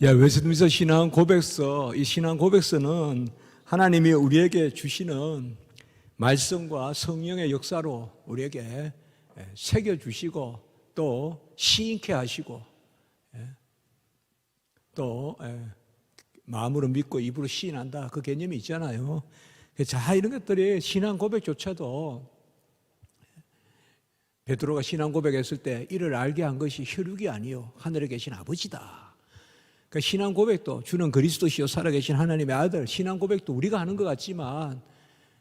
웨스트민스터 신앙 고백서, 이 신앙 고백서는 하나님이 우리에게 주시는 말씀과 성령의 역사로 우리에게 새겨주시고 또 시인케 하시고 또 마음으로 믿고 입으로 시인한다, 그 개념이 있잖아요. 자, 이런 것들이 신앙 고백조차도 베드로가 신앙 고백했을 때 이를 알게 한 것이 혈육이 아니요 하늘에 계신 아버지다. 그러니까 신앙 고백도 주는 그리스도시요 살아계신 하나님의 아들, 신앙 고백도 우리가 하는 것 같지만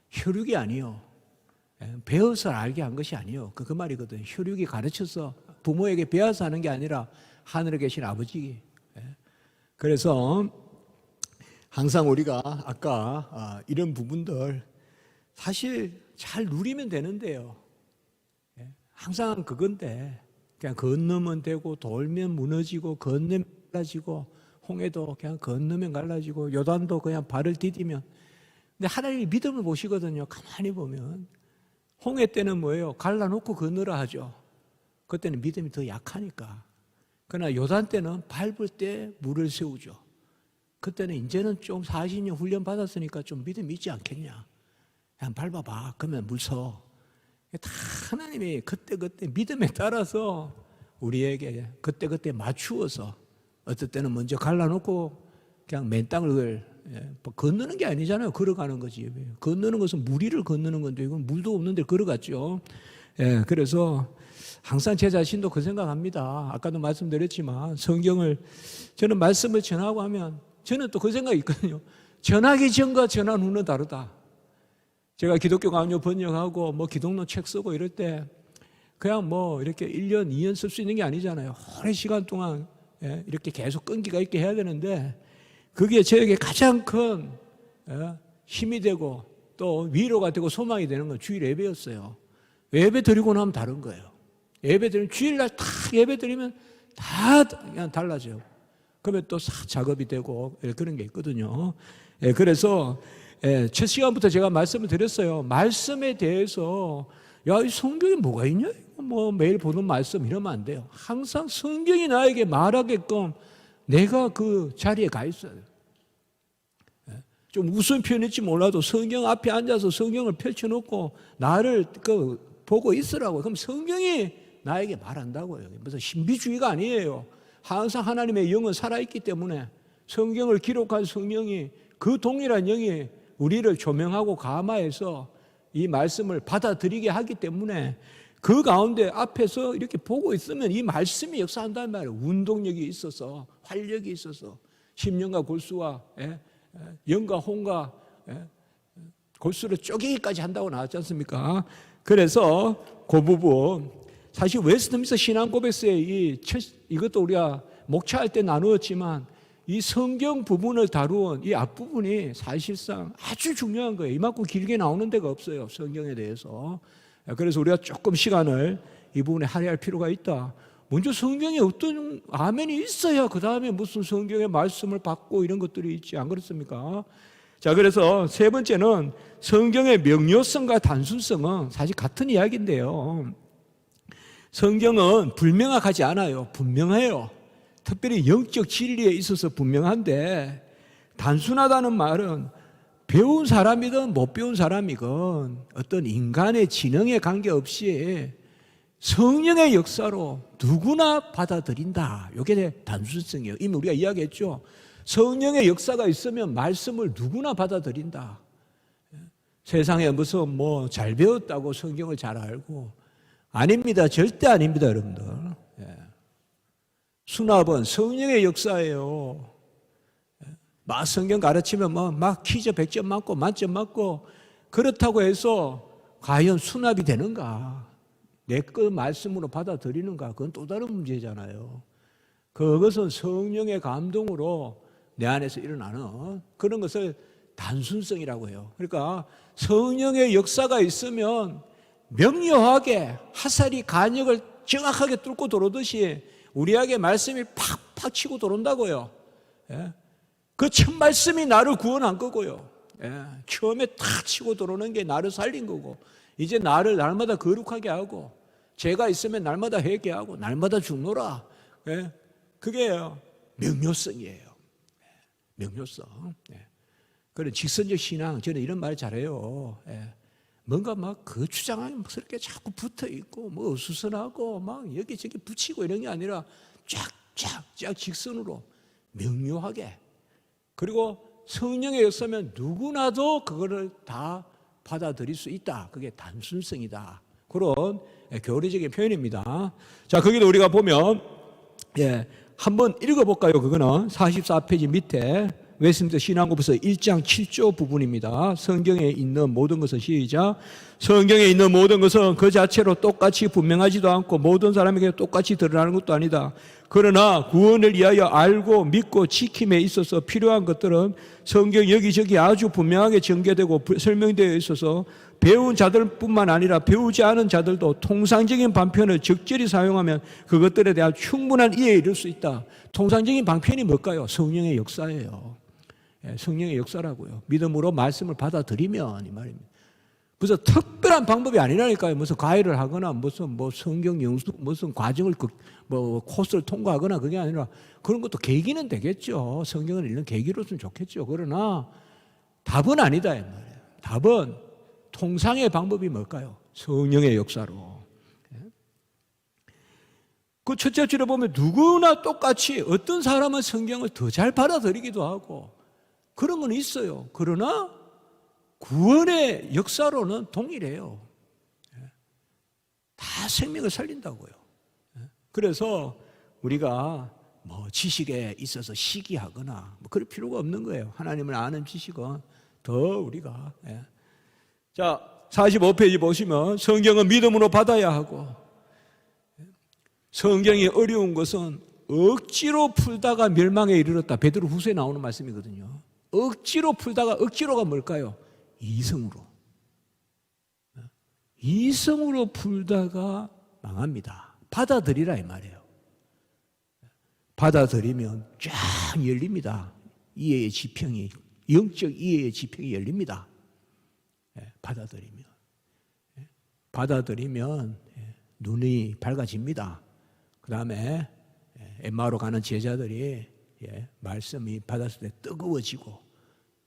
혈육이 아니요, 배워서 알게 한 것이 아니요, 그 말이거든. 혈육이 가르쳐서 부모에게 배워서 하는 게 아니라 하늘에 계신 아버지. 그래서 항상 우리가 아까 이런 부분들 사실 잘 누리면 되는데요, 항상 그건데 그냥 건너면 되고 돌면 무너지고 건너면 갈라지고 홍해도 그냥 건너면 갈라지고 요단도 그냥 발을 디디면. 근데 하나님이 믿음을 보시거든요. 가만히 보면 홍해 때는 뭐예요? 갈라놓고 건너라 하죠. 그때는 믿음이 더 약하니까. 그러나 요단 때는 밟을 때 물을 세우죠. 그때는 이제는 좀 40년 훈련 받았으니까 좀 믿음이 있지 않겠냐. 그냥 밟아봐. 그러면 물 서. 다 하나님이 그때그때 믿음에 따라서 우리에게 그때그때 맞추어서, 어떨 때는 먼저 갈라놓고 그냥 맨 땅을 건너는 게 아니잖아요. 걸어가는 거지. 건너는 것은 무리를 건너는 건데 이건 물도 없는데 걸어갔죠. 그래서 항상 제 자신도 그 생각합니다. 아까도 말씀드렸지만 성경을 저는 말씀을 전하고 하면 저는 또 그 생각이 있거든요. 전하기 전과 전한 후는 다르다. 제가 기독교 강요 번역하고 기독론 책 쓰고 이럴 때 그냥 이렇게 1년, 2년 쓸 수 있는 게 아니잖아요. 오랜 시간 동안 이렇게 계속 끈기가 있게 해야 되는데 그게 저에게 가장 큰 힘이 되고 또 위로가 되고 소망이 되는 건 주일 예배였어요. 예배 드리고 나면 다른 거예요. 예배 드리면 주일날 딱 예배 드리면 다 그냥 달라져요. 그러면 또 작업이 되고 그런 게 있거든요. 그래서 첫 시간부터 제가 말씀을 드렸어요. 말씀에 대해서 이 성경에 뭐가 있냐? 매일 보는 말씀 이러면 안 돼요. 항상 성경이 나에게 말하게끔 내가 그 자리에 가 있어야 돼요. 좀 우스운 표현일지 몰라도 성경 앞에 앉아서 성경을 펼쳐놓고 나를 보고 있으라고요. 그럼 성경이 나에게 말한다고요. 무슨 신비주의가 아니에요. 항상 하나님의 영은 살아있기 때문에 성경을 기록한 성령이, 그 동일한 영이 우리를 조명하고 감화해서 이 말씀을 받아들이게 하기 때문에 그 가운데 앞에서 이렇게 보고 있으면 이 말씀이 역사한다는 말이에요. 운동력이 있어서, 활력이 있어서, 심령과 골수와 영과 혼과 골수를 쪼개기까지 한다고 나왔지 않습니까? 그래서 그 부분, 사실 웨스트민스터 신앙 고백서의 이것도 우리가 목차할 때 나누었지만 이 성경 부분을 다루은 이 앞부분이 사실상 아주 중요한 거예요. 이만큼 길게 나오는 데가 없어요, 성경에 대해서. 그래서 우리가 조금 시간을 이 부분에 할애할 필요가 있다. 먼저 성경에 어떤 아멘이 있어야 그 다음에 무슨 성경의 말씀을 받고 이런 것들이 있지, 안 그렇습니까? 자, 그래서 세 번째는 성경의 명료성과 단순성은 사실 같은 이야기인데요. 성경은 불명확하지 않아요. 분명해요. 특별히 영적 진리에 있어서 분명한데, 단순하다는 말은 배운 사람이든 못 배운 사람이든 어떤 인간의 지능에 관계없이 성령의 역사로 누구나 받아들인다. 이게 단순성이에요. 이미 우리가 이야기했죠. 성령의 역사가 있으면 말씀을 누구나 받아들인다. 세상에 무슨 잘 배웠다고 성경을 잘 알고, 아닙니다. 절대 아닙니다, 여러분들. 수납은 성령의 역사예요. 막 성경 가르치면 막 퀴즈 100점 맞고 만점 맞고 그렇다고 해서 과연 수납이 되는가? 내 그 말씀으로 받아들이는가? 그건 또 다른 문제잖아요. 그것은 성령의 감동으로 내 안에서 일어나는 그런 것을 단순성이라고 해요. 그러니까 성령의 역사가 있으면 명료하게 하사리 간역을 정확하게 뚫고 들어오듯이 우리에게 말씀이 팍팍 치고 들어온다고요. 그 첫 말씀이 나를 구원한 거고요. 처음에 탁 치고 들어오는 게 나를 살린 거고, 이제 나를 날마다 거룩하게 하고, 죄가 있으면 날마다 회개하고 날마다 죽노라. 그게 명료성이에요. 명료성. 그런 직선적 신앙, 저는 이런 말 잘해요. 뭔가 막 거추장스럽게 자꾸 붙어 있고, 뭐 어수선하고, 막 여기저기 붙이고 이런 게 아니라 쫙 직선으로 명료하게. 그리고 성령의 역사면 누구나도 그거를 다 받아들일 수 있다. 그게 단순성이다. 그런 교리적인 표현입니다. 자, 거기도 우리가 보면, 한번 읽어볼까요? 그거는 44페이지 밑에 웨스민스터 신앙고부서 1장 7조 부분입니다. 성경에 있는 모든 것은 시작. 성경에 있는 모든 것은 그 자체로 똑같이 분명하지도 않고 모든 사람에게 똑같이 드러나는 것도 아니다. 그러나 구원을 위하여 알고 믿고 지킴에 있어서 필요한 것들은 성경 여기저기 아주 분명하게 전개되고 설명되어 있어서 배운 자들뿐만 아니라 배우지 않은 자들도 통상적인 방편을 적절히 사용하면 그것들에 대한 충분한 이해에 이를 수 있다. 통상적인 방편이 뭘까요? 성령의 역사예요. 성령의 역사라고요. 믿음으로 말씀을 받아들이면 이 말입니다. 무슨 특별한 방법이 아니라니까요. 무슨 과외를 하거나 무슨 성경 연수 무슨 과정을 코스를 통과하거나 그게 아니라 그런 것도 계기는 되겠죠. 성경을 읽는 계기로서는 좋겠죠. 그러나 답은 아니다 이 말이에요. 답은 통상의 방법이 뭘까요? 성령의 역사로. 그 첫째 줄에 보면 누구나 똑같이 어떤 사람은 성경을 더 잘 받아들이기도 하고 그런 건 있어요. 그러나 구원의 역사로는 동일해요. 다 생명을 살린다고요. 그래서 우리가 지식에 있어서 시기하거나 그럴 필요가 없는 거예요. 하나님을 아는 지식은 더 우리가. 자, 45페이지 보시면 성경은 믿음으로 받아야 하고 성경이 어려운 것은 억지로 풀다가 멸망에 이르렀다. 베드로 후서에 나오는 말씀이거든요. 억지로 풀다가 억지로가 뭘까요? 이성으로 풀다가 망합니다. 받아들이라 이 말이에요. 받아들이면 쫙 열립니다. 이해의 지평이, 영적 이해의 지평이 열립니다. 받아들이면 눈이 밝아집니다. 그 다음에 엠마오로 가는 제자들이 말씀이 받았을 때 뜨거워지고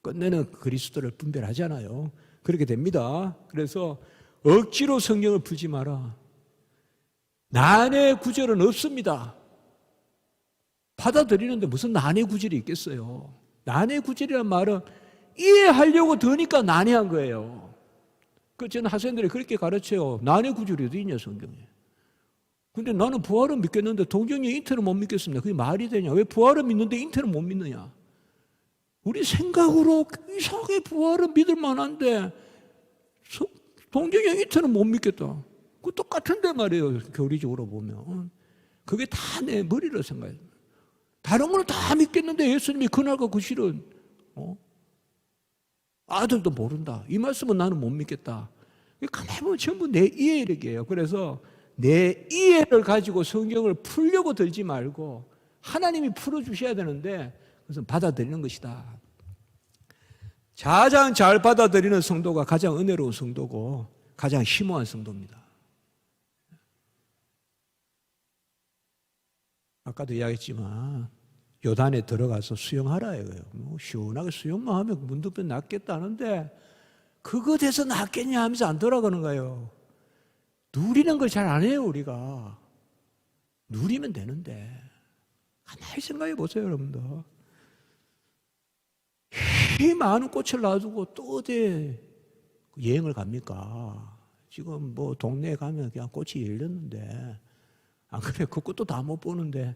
끝내는 그리스도를 분별하잖아요. 그렇게 됩니다. 그래서 억지로 성경을 풀지 마라. 난의 구절은 없습니다. 받아들이는데 무슨 난의 구절이 있겠어요. 난의 구절이란 말은 이해하려고 더니까 난해한 거예요. 저는 학생들이 그렇게 가르쳐요. 난의 구절이 어디 있냐 성경에. 근데 나는 부활은 믿겠는데 동정이 인터는 못 믿겠습니다. 그게 말이 되냐? 왜 부활은 믿는데 인터는 못 믿느냐? 우리 생각으로 이상하게 부활은 믿을 만한데 동정이 인터는 못 믿겠다. 그 똑같은데 말이에요. 교리적으로 보면. 그게 다 내 머리로 생각해요. 다른 거는 다 믿겠는데 예수님이 그날과 그 실은 아들도 모른다. 이 말씀은 나는 못 믿겠다. 가만히 보면 전부 내 이해력이에요. 그래서 내 이해를 가지고 성경을 풀려고 들지 말고 하나님이 풀어주셔야 되는데 그것은 받아들이는 것이다. 가장 잘 받아들이는 성도가 가장 은혜로운 성도고 가장 심오한 성도입니다. 아까도 이야기했지만 요단에 들어가서 수영하라 이거예요. 시원하게 수영만 하면 문득 낫겠다는데 그거 돼서 낫겠냐 하면서 안 돌아가는 거예요. 누리는 걸 잘 안 해요 우리가. 누리면 되는데 가만히 생각해 보세요 여러분들. 이 많은 꽃을 놔두고 또 어디 여행을 갑니까? 지금 동네에 가면 그냥 꽃이 열렸는데 안 그래? 그 꽃도 다 못 보는데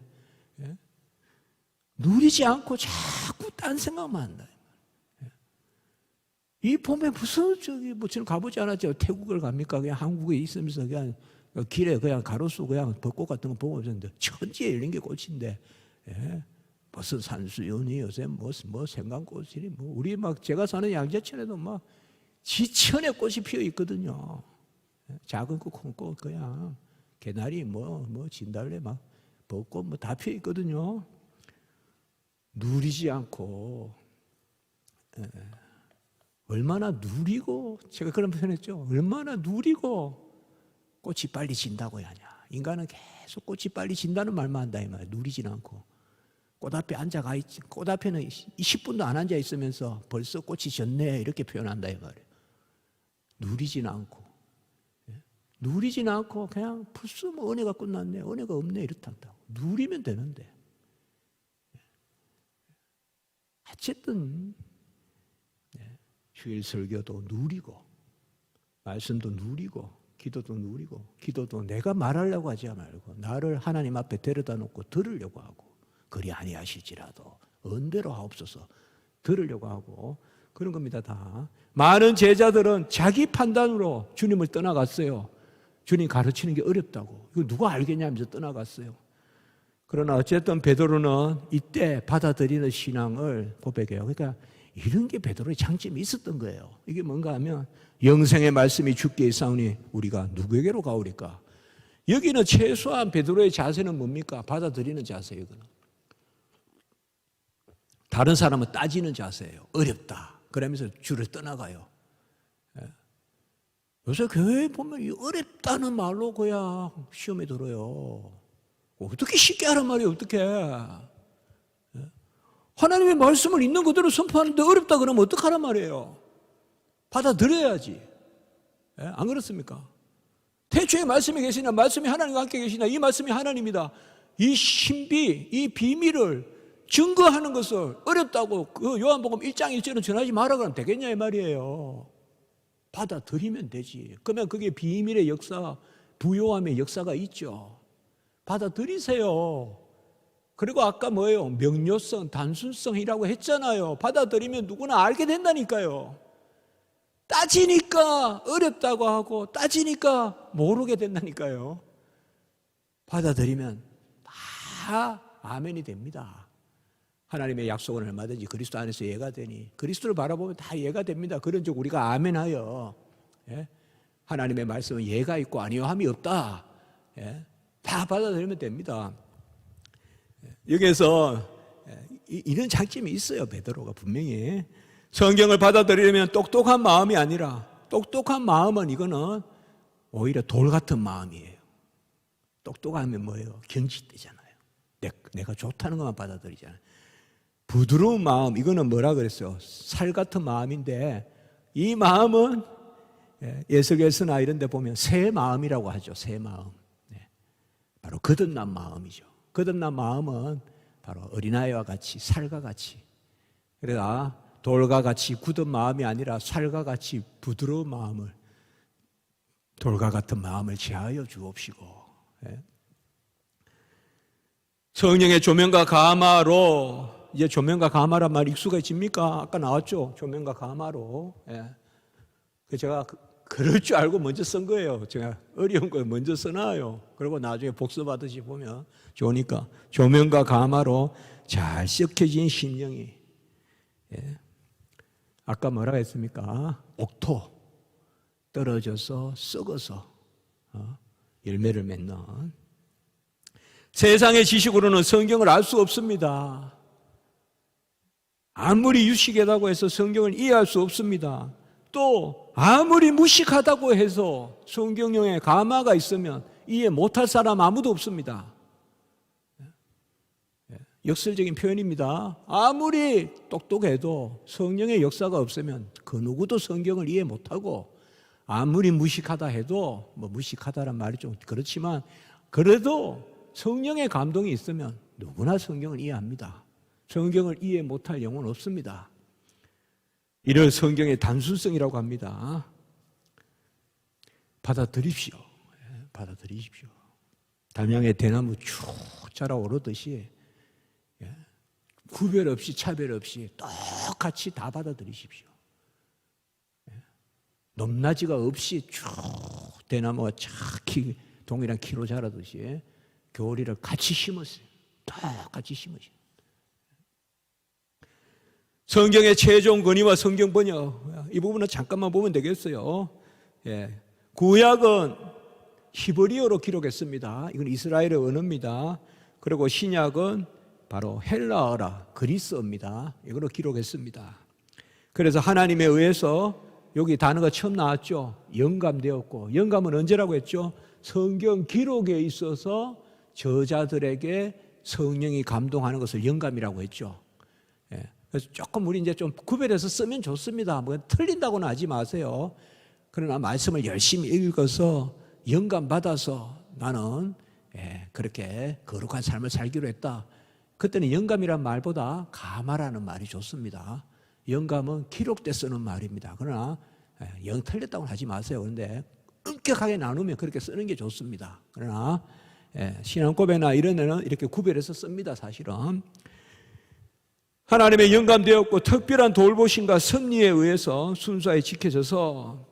누리지 않고 자꾸 딴 생각만 한다. 이 봄에 무슨 저는 가보지 않았죠. 태국을 갑니까? 그냥 한국에 있으면서 그냥 길에 그냥 가로수 그냥 벚꽃 같은 거 보고 있었는데 천지에 열린 게 꽃인데 무슨 산수연이 요새 뭐 생강꽃이니 우리 제가 사는 양재천에도 지천에 꽃이 피어 있거든요. 작은 꽃, 큰 꽃 그냥 개나리 진달래 벚꽃 다 피어 있거든요. 누리지 않고 얼마나 누리고 제가 그런 표현했죠. 얼마나 누리고 꽃이 빨리 진다고 하냐. 인간은 계속 꽃이 빨리 진다는 말만 한다 이 말이에요. 누리진 않고 꽃 앞에 앉아가 있지. 꽃 앞에는 10분도 안 앉아 있으면서 벌써 꽃이 졌네 이렇게 표현한다 이 말이에요. 누리지는 않고, 누리지는 않고 그냥 벌써 뭐 은혜가 끝났네, 은혜가 없네 이렇단다고. 누리면 되는데. 어쨌든 주일 설교도 누리고, 말씀도 누리고, 기도도 누리고, 기도도 내가 말하려고 하지 말고 나를 하나님 앞에 데려다 놓고 들으려고 하고, 그리 아니하실지라도 언대로 하옵소서 들으려고 하고 그런 겁니다. 다 많은 제자들은 자기 판단으로 주님을 떠나갔어요. 주님 가르치는 게 어렵다고, 이거 누가 알겠냐면서 떠나갔어요. 그러나 어쨌든 베드로는 이때 받아들이는 신앙을 고백해요. 그러니까 이런 게 베드로의 장점이 있었던 거예요. 이게 뭔가 하면 영생의 말씀이 주께 있사오니 우리가 누구에게로 가오리까. 여기는 최소한 베드로의 자세는 뭡니까? 받아들이는 자세예요. 이거는. 다른 사람은 따지는 자세예요. 어렵다 그러면서 주를 떠나가요. 요새 교회에 보면 이 어렵다는 말로 그냥 시험에 들어요. 어떻게 쉽게 하란 말이에요. 어떻게 하나님의 말씀을 있는 그대로 선포하는데 어렵다 그러면 어떡하란 말이에요. 받아들여야지. 안 그렇습니까? 태초에 말씀이 계시나, 말씀이 하나님과 함께 계시나, 이 말씀이 하나님이다, 이 신비, 이 비밀을 증거하는 것을 어렵다고 그 요한복음 1장 1절은 전하지 마라 그러면 되겠냐 이 말이에요. 받아들이면 되지. 그러면 그게 비밀의 역사, 부요함의 역사가 있죠. 받아들이세요. 그리고 아까 뭐예요? 명료성, 단순성이라고 했잖아요. 받아들이면 누구나 알게 된다니까요. 따지니까 어렵다고 하고 따지니까 모르게 된다니까요. 받아들이면 다 아멘이 됩니다. 하나님의 약속은 얼마든지 그리스도 안에서 예가 되니, 그리스도를 바라보면 다 예가 됩니다. 그런 적 우리가 아멘하여, 하나님의 말씀은 예가 있고 아니요함이 없다, 다 받아들이면 됩니다. 여기에서 이런 장점이 있어요. 베드로가 분명히 성경을 받아들이려면 똑똑한 마음이 아니라, 똑똑한 마음은 이거는 오히려 돌 같은 마음이에요. 똑똑하면 뭐예요? 경직되잖아요. 내가 좋다는 것만 받아들이잖아요. 부드러운 마음, 이거는 뭐라 그랬어요? 살 같은 마음인데, 이 마음은 예수께서나 이런 데 보면 새 마음이라고 하죠. 새 마음. 바로 거듭난 마음이죠. 거듭난 마음은 바로 어린아이와 같이, 살과 같이, 그래서 돌과 같이 굳은 마음이 아니라 살과 같이 부드러운 마음을, 돌과 같은 마음을 제하여 주옵시고. 성령의 조명과 감화로, 이제 조명과 감화란 말이 익숙해집니까? 아까 나왔죠? 조명과 감화로. 제가 그럴 줄 알고 먼저 쓴 거예요. 제가 어려운 거 먼저 써놔요. 그리고 나중에 복습하듯이 보면 좋으니까. 조명과 감화로 잘 썩혀진 심령이, 아까 뭐라고 했습니까? 옥토 떨어져서 썩어서 열매를 맺는. 세상의 지식으로는 성경을 알 수 없습니다. 아무리 유식하다고 해서 성경을 이해할 수 없습니다. 또 아무리 무식하다고 해서 성경용에 감화가 있으면 이해 못할 사람 아무도 없습니다. 역설적인 표현입니다. 아무리 똑똑해도 성령의 역사가 없으면 그 누구도 성경을 이해 못하고, 아무리 무식하다 해도, 뭐 무식하다란 말이 좀 그렇지만 그래도 성령의 감동이 있으면 누구나 성경을 이해합니다. 성경을 이해 못할 영혼은 없습니다. 이를 성경의 단순성이라고 합니다. 받아들입시오. 받아들이십시오. 담양의 대나무 쭉 자라오르듯이 구별 없이 차별 없이 똑같이 다 받아들이십시오. 높낮이가 없이 쭉 대나무가 쫙 동일한 키로 자라듯이 교리를 같이 심었어요. 똑같이 심으세요. 성경의 최종 권위와 성경 번역, 이 부분은 잠깐만 보면 되겠어요. 구약은 히브리어로 기록했습니다. 이건 이스라엘의 언어입니다. 그리고 신약은 바로 헬라어라, 그리스어입니다. 이걸로 기록했습니다. 그래서 하나님에 의해서 여기 단어가 처음 나왔죠. 영감되었고, 영감은 언제라고 했죠? 성경 기록에 있어서 저자들에게 성령이 감동하는 것을 영감이라고 했죠. 예. 그래서 조금 우리 이제 좀 구별해서 쓰면 좋습니다. 뭐 틀린다고는 하지 마세요. 그러나 말씀을 열심히 읽어서 영감 받아서 나는 그렇게 거룩한 삶을 살기로 했다. 그때는 영감이란 말보다 감화라는 말이 좋습니다. 영감은 기록돼 쓰는 말입니다. 그러나 영 틀렸다고는 하지 마세요. 그런데 엄격하게 나누면 그렇게 쓰는 게 좋습니다. 그러나 신앙 고백이나 이런 데는 이렇게 구별해서 씁니다. 사실은 하나님의 영감되었고 특별한 돌보심과 섭리에 의해서 순수하게 지켜져서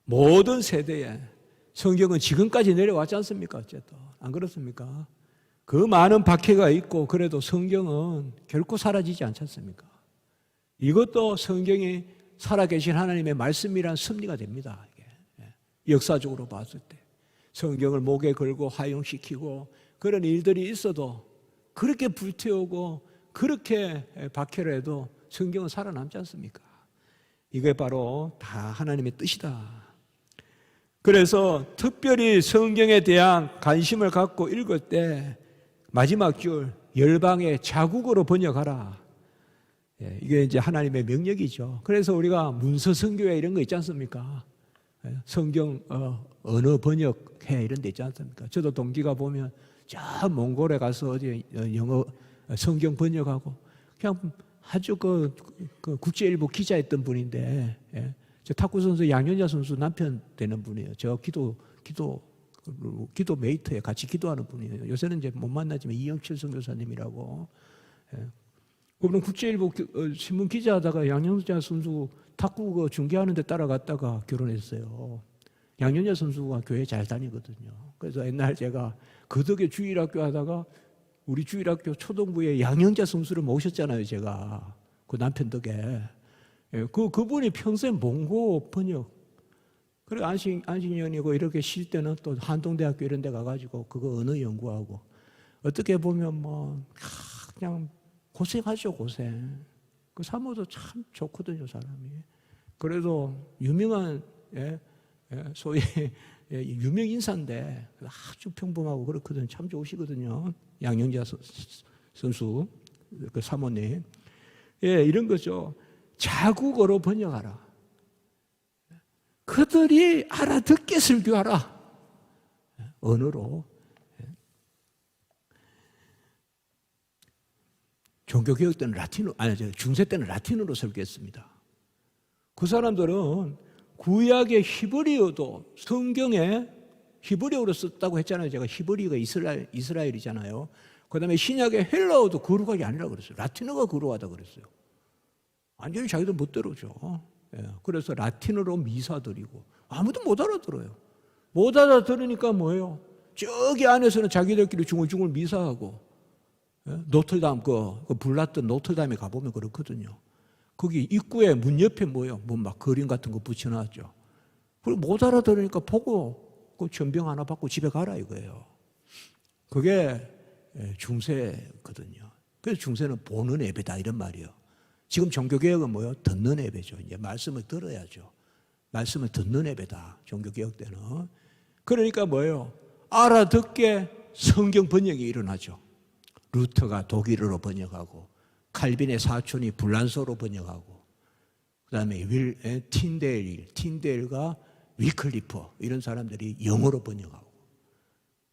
모든 세대에 성경은 지금까지 내려왔지 않습니까? 어쨌든 안 그렇습니까? 그 많은 박해가 있고 그래도 성경은 결코 사라지지 않지 않습니까? 이것도 성경이 살아계신 하나님의 말씀이란 섭리가 됩니다. 이게. 역사적으로 봤을 때 성경을 목에 걸고 화용시키고 그런 일들이 있어도 그렇게 불태우고 그렇게 박해를 해도 성경은 살아남지 않습니까? 이게 바로 다 하나님의 뜻이다. 그래서 특별히 성경에 대한 관심을 갖고 읽을 때 마지막 줄 열방의 자국으로 번역하라. 이게 이제 하나님의 명령이죠. 그래서 우리가 문서 선교회 이런 거 있지 않습니까? 성경 언어 번역회 이런 데 있지 않습니까? 저도 동기가 보면 저 몽골에 가서 어디 영어 성경 번역하고 그냥 아주 그 국제일보 기자였던 분인데 저 탁구 선수 양현자 선수 남편 되는 분이에요. 저 기도 메이트에 같이 기도하는 분이에요. 요새는 이제 못 만나지만 이영철 선교사님이라고. 그분은 국제일보 신문 기자하다가 양현자 선수 탁구 중계하는 데 따라갔다가 결혼했어요. 양현자 선수가 교회 잘 다니거든요. 그래서 옛날 제가 그 덕에 주일학교 하다가 우리 주일학교 초등부에 양현자 선수를 모셨잖아요. 제가 그 남편 덕에. 그분이 평생 몽고 번역. 그래 안식년이고 이렇게 쉴 때는 또 한동대학교 이런 데 가가지고 그거 언어 연구하고 어떻게 보면 뭐 그냥 고생하죠. 고생. 그 사모도 참 좋거든요. 사람이. 그래도 유명한 소위 유명 인사인데 아주 평범하고 그렇거든요. 참 좋으시거든요. 양영자 선수 그 사모님. 이런 거죠. 자국어로 번역하라. 그들이 알아듣게 설교하라. 언어로. 종교개혁 때는 중세 때는 라틴어로 설교했습니다. 그 사람들은 구약의 히브리어도 성경에 히브리어로 썼다고 했잖아요. 제가 히브리어가 이스라엘이잖아요. 그 다음에 신약의 헬라어도 거룩하게 아니라고 그랬어요. 라틴어가 거룩하다고 그랬어요. 완전히 자기들 멋대로죠. 그래서 라틴어로 미사 드리고 아무도 못 알아들어요. 못 알아들으니까 뭐예요? 저기 안에서는 자기들끼리 중얼중얼 미사하고 노틀담 그 불났던 노틀담에 가보면 그렇거든요. 거기 입구에 문 옆에 뭐예요? 뭐 막 그림 같은 거 붙여놨죠. 그리고 못 알아들으니까 보고 그 전병 하나 받고 집에 가라 이거예요. 그게 중세거든요. 그래서 중세는 보는 예배다 이런 말이에요. 지금 종교개혁은 뭐예요? 듣는 예배죠. 이제 말씀을 들어야죠. 말씀을 듣는 예배다. 종교개혁 때는. 그러니까 뭐예요? 알아듣게 성경 번역이 일어나죠. 루터가 독일어로 번역하고 칼빈의 사촌이 불란서로 번역하고 그다음에 틴데일과 위클리퍼 이런 사람들이 영어로 번역하고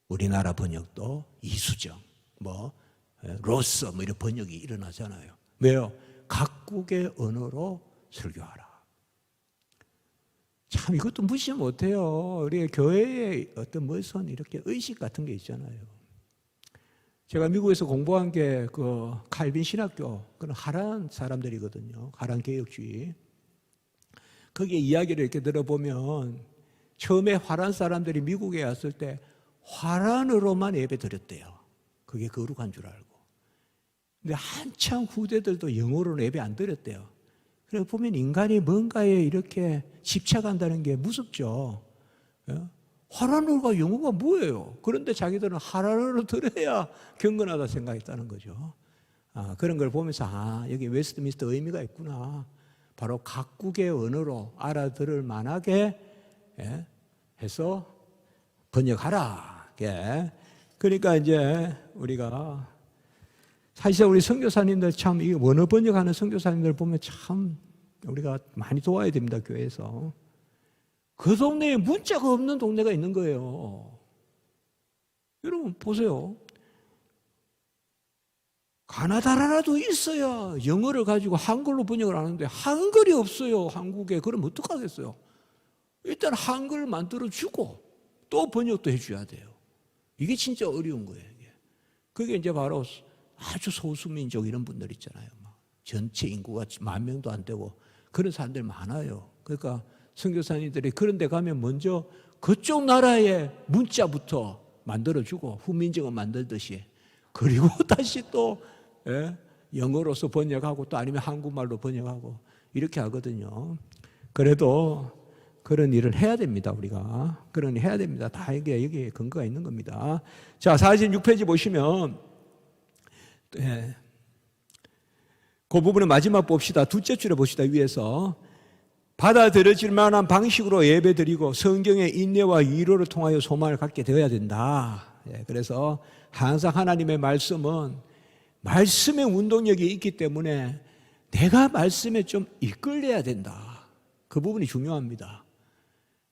우리나라 번역도 이수정, 로서 이런 번역이 일어나잖아요. 왜요? 각국의 언어로 설교하라. 참 이것도 무시 못해요. 우리 교회의 어떤 무슨 이렇게 의식 같은 게 있잖아요. 제가 미국에서 공부한 게 그 칼빈 신학교 그런 하란 사람들이거든요. 하란 개혁주의. 거기에 이야기를 이렇게 들어보면 처음에 화란 사람들이 미국에 왔을 때 화란으로만 예배 드렸대요. 그게 거룩한 줄 알고. 근데 한참 후대들도 영어로는 예배 안 드렸대요. 그래서 보면 인간이 뭔가에 이렇게 집착한다는 게 무섭죠. 화란어가 영어가 뭐예요? 그런데 자기들은 하란어로 들어야 경건하다 생각했다는 거죠. 그런 걸 보면서 여기 웨스트민스터 의미가 있구나. 바로 각국의 언어로 알아들을 만하게 해서 번역하라. 그러니까 이제 우리가 사실 우리 선교사님들 참 이 원어 번역하는 선교사님들 보면 참 우리가 많이 도와야 됩니다. 교회에서. 그 동네에 문자가 없는 동네가 있는 거예요. 여러분 보세요. 가나다라라도 있어야 영어를 가지고 한글로 번역을 하는데 한글이 없어요. 한국에. 그럼 어떡하겠어요? 일단 한글을 만들어주고 또 번역도 해줘야 돼요. 이게 진짜 어려운 거예요. 그게 이제 바로 아주 소수민족 이런 분들 있잖아요. 전체 인구가 10,000명도 안 되고 그런 사람들 많아요. 그러니까 선교사님들이 그런 데 가면 먼저 그쪽 나라의 문자부터 만들어주고 후민증을 만들듯이 그리고 다시 또 영어로서 번역하고 또 아니면 한국말로 번역하고 이렇게 하거든요. 그래도 그런 일을 해야 됩니다. 우리가 그런 일 해야 됩니다. 다 이게 여기에 근거가 있는 겁니다. 자, 46페이지 보시면 그 부분은 마지막 봅시다. 둘째 줄에 봅시다. 위에서 받아들여질 만한 방식으로 예배드리고 성경의 인내와 위로를 통하여 소망을 갖게 되어야 된다. 그래서 항상 하나님의 말씀은 말씀의 운동력이 있기 때문에 내가 말씀에 좀 이끌려야 된다. 그 부분이 중요합니다.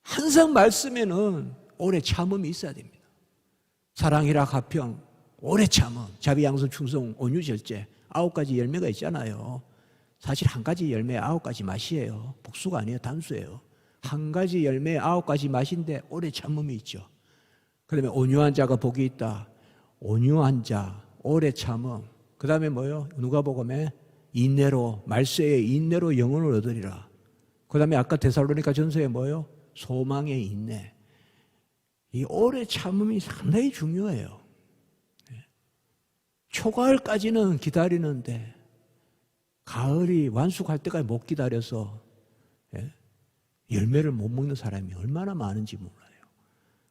항상 말씀에는 오래 참음이 있어야 됩니다. 사랑이라 가평, 오래 참음, 자비, 양선, 충성, 온유, 절제 9가지 열매가 있잖아요. 사실 한 가지 열매에 9가지 맛이에요. 복수가 아니에요. 단수예요. 한 가지 열매에 9가지 맛인데 오래 참음이 있죠. 그 다음에 온유한 자가 복이 있다. 온유한 자, 오래 참음. 그 다음에 뭐요? 누가복음에 인내로, 말세의 인내로 영혼을 얻으리라. 그 다음에 아까 데살로니가 전서에 뭐요? 소망의 인내. 이 오래 참음이 상당히 중요해요. 초가을까지는 기다리는데 가을이 완숙할 때까지 못 기다려서 열매를 못 먹는 사람이 얼마나 많은지 몰라요.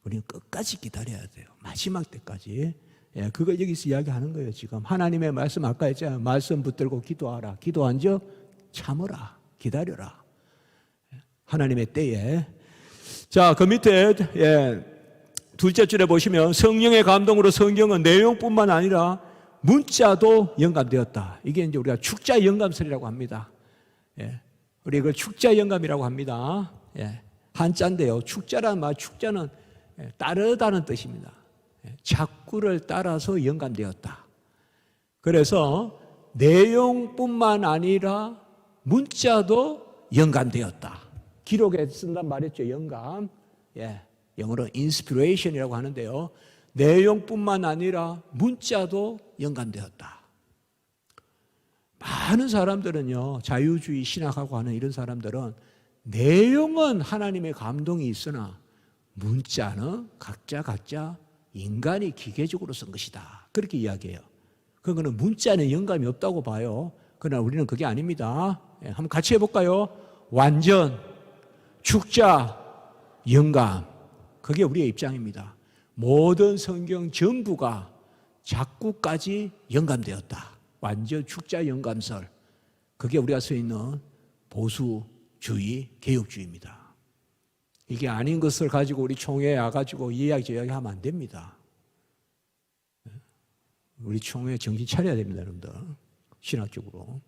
우리는 끝까지 기다려야 돼요. 마지막 때까지. 그거 여기서 이야기하는 거예요. 지금 하나님의 말씀 아까 했잖아요. 말씀 붙들고 기도하라. 기도한 적 참으라. 기다려라. 하나님의 때에. 자, 그 밑에 둘째 줄에 보시면 성령의 감동으로 성경은 내용뿐만 아니라 문자도 영감되었다. 이게 이제 우리가 축자 영감설이라고 합니다. 우리 이걸 축자 영감이라고 합니다. 한자인데요. 축자란 말, 축자는 따르다는 뜻입니다. 작구를 따라서 영감되었다. 그래서 내용뿐만 아니라 문자도 영감되었다. 기록에 쓴단 말이었죠. 영감. 영어로 inspiration이라고 하는데요. 내용뿐만 아니라 문자도 영감되었다. 많은 사람들은요, 자유주의 신학하고 하는 이런 사람들은 내용은 하나님의 감동이 있으나 문자는 각자 인간이 기계적으로 쓴 것이다. 그렇게 이야기해요. 그거는 문자는 영감이 없다고 봐요. 그러나 우리는 그게 아닙니다. 한번 같이 해볼까요? 완전, 축자, 영감. 그게 우리의 입장입니다. 모든 성경 전부가 작구까지 영감되었다. 완전 축자 영감설. 그게 우리가 서 있는 보수주의, 개혁주의입니다. 이게 아닌 것을 가지고 우리 총회에 와가지고 이야기하면 안 됩니다. 우리 총회 정신 차려야 됩니다, 여러분들. 신학적으로.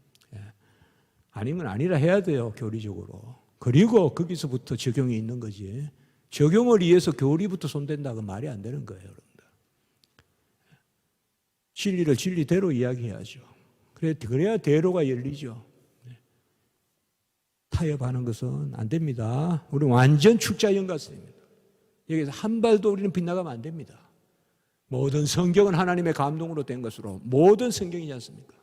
아니면 아니라 해야 돼요, 교리적으로. 그리고 거기서부터 적용이 있는 거지. 적용을 위해서 교리부터 손댄다고 말이 안 되는 거예요, 여러분들. 진리를 진리대로 이야기해야죠. 그래야 대로가 열리죠. 타협하는 것은 안 됩니다. 우리는 완전 축자 영감설입니다. 여기서 한 발도 우리는 빗나가면 안 됩니다. 모든 성경은 하나님의 감동으로 된 것으로 모든 성경이지 않습니까?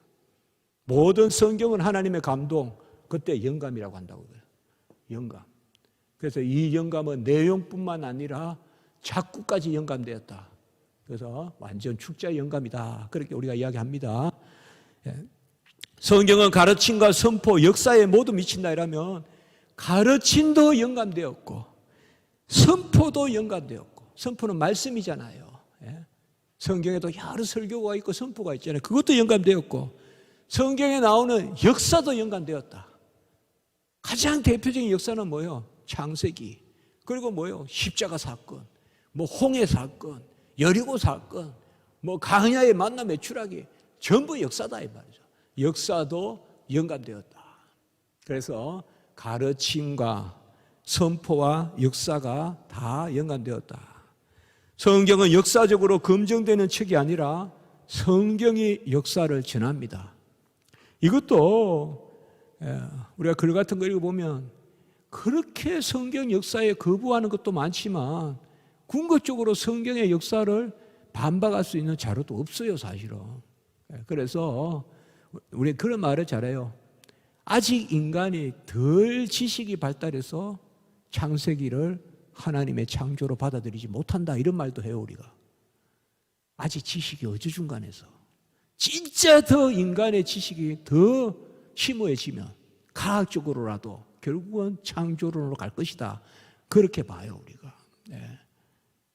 모든 성경은 하나님의 감동, 그때 영감이라고 한다고 그래요. 영감. 그래서 이 영감은 내용뿐만 아니라 작구까지 영감되었다. 그래서 완전 축자 영감이다. 그렇게 우리가 이야기합니다. 성경은 가르침과 선포, 역사에 모두 미친다 이라면 가르침도 영감되었고 선포도 영감되었고, 선포는 말씀이잖아요. 성경에도 여러 설교가 있고 선포가 있잖아요. 그것도 영감되었고 성경에 나오는 역사도 영감되었다. 가장 대표적인 역사는 뭐예요? 창세기. 그리고 뭐예요? 십자가 사건, 뭐 홍해 사건, 여리고 사건, 뭐 강야의 만남의 추락이 전부 역사다 이 말이죠. 역사도 연관되었다. 그래서 가르침과 선포와 역사가 다 연관되었다. 성경은 역사적으로 검증되는 책이 아니라 성경이 역사를 전합니다. 이것도 우리가 글 같은 거 읽어보면 그렇게 성경 역사에 거부하는 것도 많지만 궁극적으로 성경의 역사를 반박할 수 있는 자료도 없어요, 사실은. 그래서 우리 그런 말을 잘해요. 아직 인간이 덜 지식이 발달해서 창세기를 하나님의 창조로 받아들이지 못한다, 이런 말도 해요, 우리가. 아직 지식이 어중간해서. 진짜 더 인간의 지식이 더 심오해지면 과학적으로라도 결국은 창조론으로 갈 것이다, 그렇게 봐요, 우리가. 네.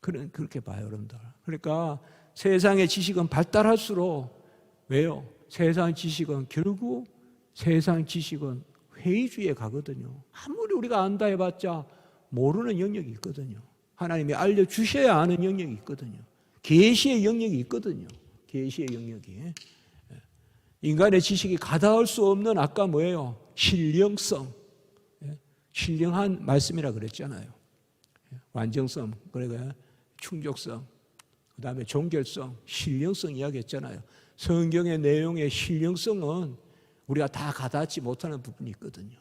그렇게 봐요, 여러분들. 그러니까 세상의 지식은 발달할수록, 왜요? 세상 지식은 결국 세상 지식은 회의주의에 가거든요. 아무리 우리가 안다 해봤자 모르는 영역이 있거든요. 하나님이 알려주셔야 아는 영역이 있거든요. 계시의 영역이 있거든요. 계시의 영역이. 인간의 지식이 가다할 수 없는, 아까 뭐예요? 신령성. 신령한 말씀이라 그랬잖아요. 완전성, 그러니까 충족성, 그 다음에 종결성, 신령성 이야기했잖아요. 성경의 내용의 신령성은 우리가 다 가닿지 못하는 부분이 있거든요.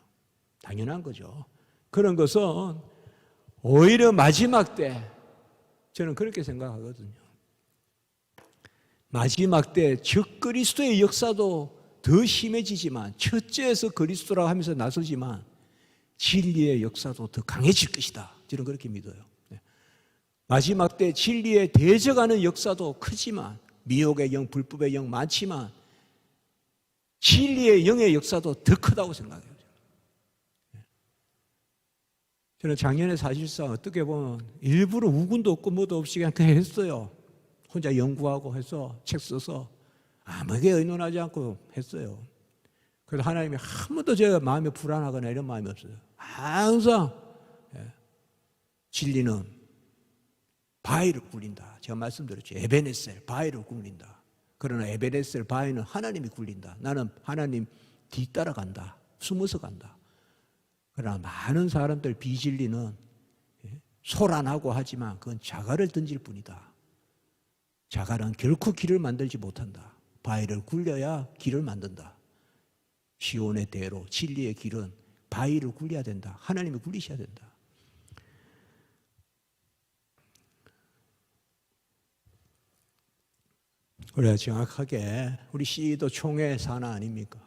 당연한 거죠. 그런 것은 오히려 마지막 때, 저는 그렇게 생각하거든요. 마지막 때 적그리스도의 역사도 더 심해지지만, 첫째에서 그리스도라고 하면서 나서지만 진리의 역사도 더 강해질 것이다, 저는 그렇게 믿어요. 마지막 때 진리에 대적하는 역사도 크지만, 미혹의 영, 불법의 영 많지만 진리의 영의 역사도 더 크다고 생각해요. 저는 작년에 사실상 어떻게 보면 일부러 우군도 없고 뭐도 없이 그냥 했어요. 혼자 연구하고 해서 책 써서 아무게 의논하지 않고 했어요. 그래서 하나님이 한 번도 제가 마음이 불안하거나 이런 마음이 없어요. 항상 진리는 바위를 굴린다. 제가 말씀드렸죠. 에베네셀, 바위를 굴린다. 그러나 에베네셀 바위는 하나님이 굴린다. 나는 하나님 뒤따라간다. 숨어서 간다. 그러나 많은 사람들 비진리는 소란하고 하지만 그건 자갈을 던질 뿐이다. 자갈은 결코 길을 만들지 못한다. 바위를 굴려야 길을 만든다. 시온의 대로 진리의 길은 바위를 굴려야 된다. 하나님이 굴리셔야 된다. 우리가 정확하게 우리 시도 총회 산하 아닙니까?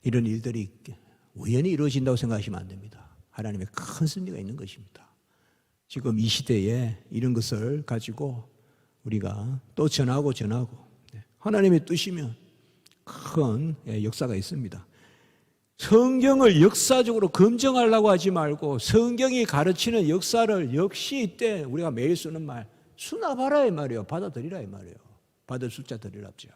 이런 일들이 우연히 이루어진다고 생각하시면 안 됩니다. 하나님의 큰 섭리가 있는 것입니다. 지금 이 시대에 이런 것을 가지고 우리가 또 전하고 하나님의 뜻이면 큰 역사가 있습니다. 성경을 역사적으로 검증하려고 하지 말고 성경이 가르치는 역사를 역시 이때 우리가 매일 쓰는 말 수납하라 이 말이에요. 받아들이라 이 말이에요. 받을 숫자 들이랍자.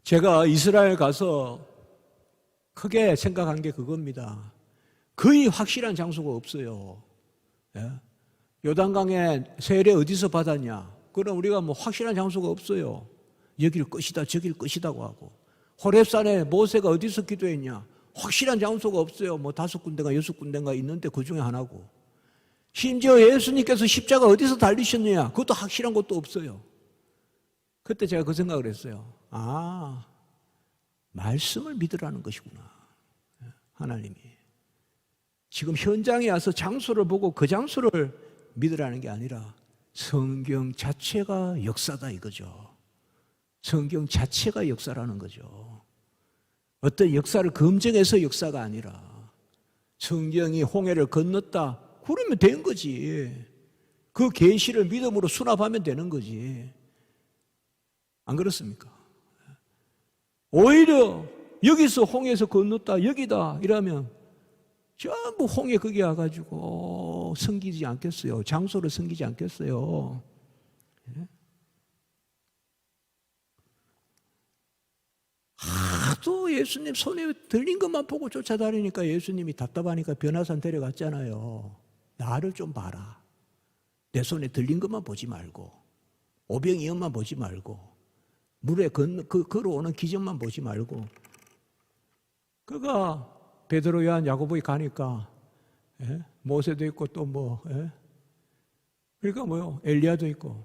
제가 이스라엘 가서 크게 생각한 게 그겁니다. 거의 확실한 장소가 없어요. 요단강에 세례 어디서 받았냐? 그럼 우리가 뭐 확실한 장소가 없어요. 여길 것이다 저길 것이다고 하고. 호렙산에 모세가 어디서 기도했냐? 확실한 장소가 없어요. 뭐 5군데가 6군데가 있는데 그 중에 하나고. 심지어 예수님께서 십자가 어디서 달리셨느냐? 그것도 확실한 것도 없어요. 그때 제가 그 생각을 했어요. 아, 말씀을 믿으라는 것이구나. 하나님이. 지금 현장에 와서 장소를 보고 그 장소를 믿으라는 게 아니라 성경 자체가 역사다 이거죠. 성경 자체가 역사라는 거죠. 어떤 역사를 검증해서 역사가 아니라 성경이 홍해를 건넜다 그러면 된 거지. 그 계시를 믿음으로 수납하면 되는 거지. 안 그렇습니까? 오히려 여기서 홍해에서 건넜다 여기다 이러면 전부 홍해 거기 와가지고 섬기지 않겠어요? 장소를 섬기지 않겠어요? 하도 예수님 손에 들린 것만 보고 쫓아다니니까 예수님이 답답하니까 변화산 데려갔잖아요. 나를 좀 봐라. 내 손에 들린 것만 보지 말고, 오병이어만 보지 말고, 물에 걸어오는 기적만 보지 말고. 그가 베드로, 요한, 야고보에 가니까 모세도 있고 또 그러니까 뭐요? 엘리야도 있고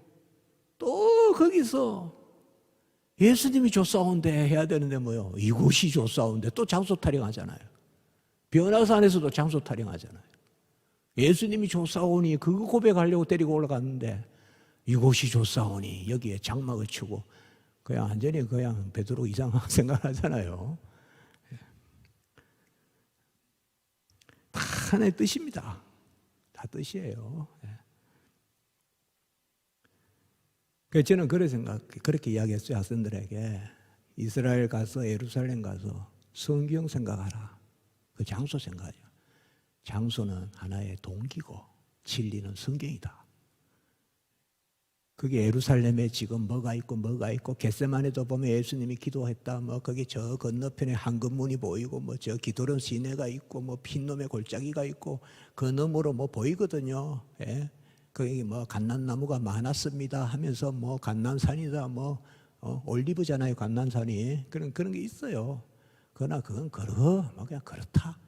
또 거기서 예수님이 조사온데 해야 되는데 뭐요? 이곳이 조사온데 또 장소 타령하잖아요. 변화산에서도 장소 타령하잖아요. 예수님이 조사오니 그거 고백하려고 데리고 올라갔는데 이곳이 조사오니 여기에 장막을 치고 그냥 완전히 그냥 베드로 이상한 생각하잖아요. 다 하나의 뜻입니다. 다 뜻이에요. 그래서 저는 그렇게 이야기했어요. 학생들에게. 이스라엘 가서 예루살렘 가서 성경 생각하라. 그 장소 생각하죠. 장소는 하나의 동기고 진리는 성경이다. 그게 예루살렘에 지금 뭐가 있고 겟세마네도 보면 예수님이 기도했다. 거기 저 건너편에 황금문이 보이고 저 기도론 시내가 있고 핀놈의 골짜기가 있고 그 너머로 보이거든요. 예? 거기 감람나무가 많았습니다 하면서 감람산이다 올리브잖아요. 감람산이 그런 게 있어요. 그러나 그건 그냥 그렇다.